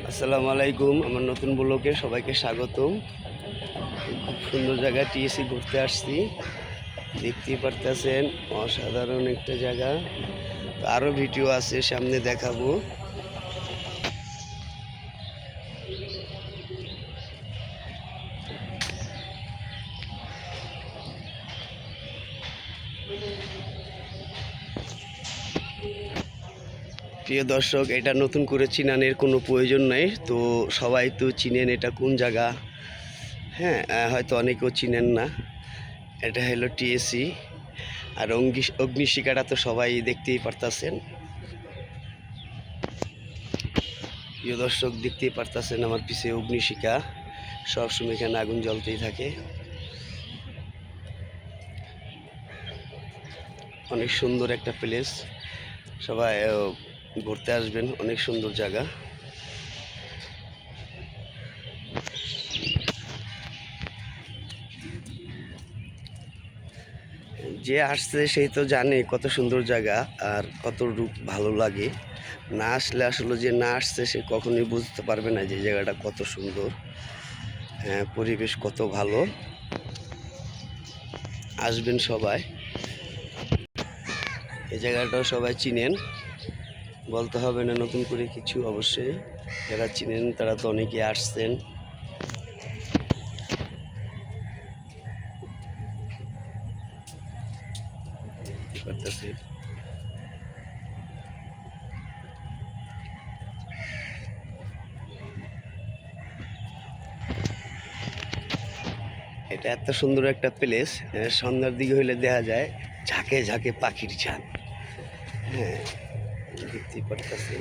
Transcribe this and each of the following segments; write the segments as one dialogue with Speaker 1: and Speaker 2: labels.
Speaker 1: আসসালামু আলাইকুম। আমার নতুন ব্লগে সবাইকে স্বাগতম। খুব সুন্দর জায়গা টিএসসি ঘুরতে আসছি, দেখতেই পারতেছেন। অসাধারণ একটা জায়গা। আরও ভিডিও আছে, সামনে দেখাবো। প্রিয় দর্শক, এটা নতুন করে চিনানের কোনো প্রয়োজন নেই, তো সবাই তো চিনেন এটা কোন জায়গা। হ্যাঁ, হয়তো অনেকেও চিনেন না। এটা হলো টিএসসি। আর অগ্নিশিখাটা তো সবাই দেখতেই পারতেছেন। প্রিয় দর্শক, দেখতেই পারতেছেন আমার পিছে অগ্নিশিখা, সবসময় এখানে আগুন জ্বলতেই থাকে। অনেক সুন্দর একটা প্লেস, সবাই ঘুরতে আসবেন। অনেক সুন্দর জায়গা। যে আসছে সেই তো জানে কত সুন্দর জায়গা আর কত রূপ ভালো লাগে। না আসলে আসলে যে না আসছে সে কখনোই বুঝতে পারবে না যে জায়গাটা কত সুন্দর, পরিবেশ কত ভালো। আসবেন সবাই। এই জায়গাটাও সবাই চিনেন, বলতে হবে না নতুন করে কিছু। অবশ্যই যারা চিনেন তারা তো অনেকে আসছেন। এটা এত সুন্দর একটা প্লেস, সন্ধ্যার দিকে হইলে দেখা যায় ঝাঁকে ঝাঁকে পাখির ঝাঁক। হ্যাঁ, দেখতেই পারতেছি।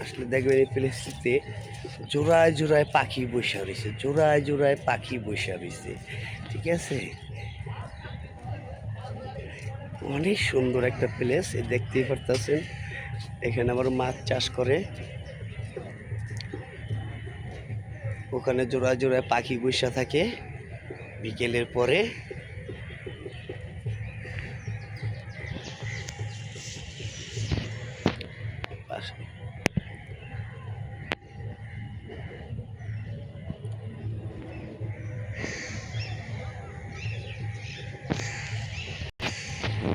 Speaker 1: আসলে দেখবেন এই প্লেসটিতে জোড়ায় জোড়ায় পাখি বসে রয়েছে, জোড়ায় জোড়ায় পাখি বসে রয়েছে। ঠিক আছে, অনেক সুন্দর একটা প্লেস। দেখতেই পারতেছেন এখানে আবার মাছ চাষ করে। ওখানে জোড়ায় জোড়ায় পাখি বসে থাকে বিকেলের পরে।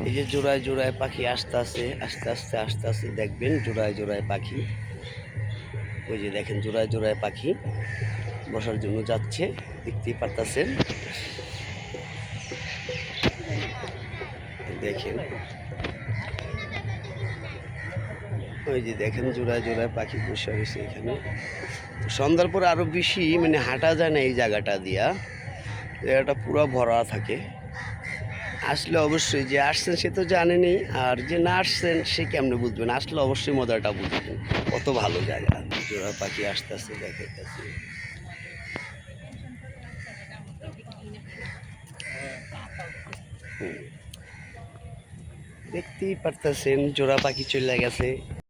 Speaker 1: এই যে জোড়ায় জোড়ায় পাখি আস্তে আস্তে আস্তে আস্তে আস্তে আস্তে দেখবেন জোড়ায় জোড়ায় পাখি। ওই যে দেখেন জোড়ায় জোড়ায় পাখি বসার জন্য যাচ্ছে, দেখতেই পারতেছেন। দেখেন, ওই যে দেখেন জোড়ায় জোড়ায় পাখি বসে রয়েছে এখানে। সন্ধ্যার পর আরো বেশি মানে হাঁটা যায় না এই জায়গাটা দিয়া, জায়গাটা পুরো ভরা থাকে। আসলে অবশ্যই, যে আসছেন সে তো জানেনই, আর যে না আসছেন সে কেমনে বুঝবেন। আসলে অবশ্যই মজাটা বুঝবেন, কত ভালো জায়গা। জোড়া পাখি আসতেছে, দেখাইতেছে। দেখতেই পারতেছেন জোড়া পাখি চলে গেছে।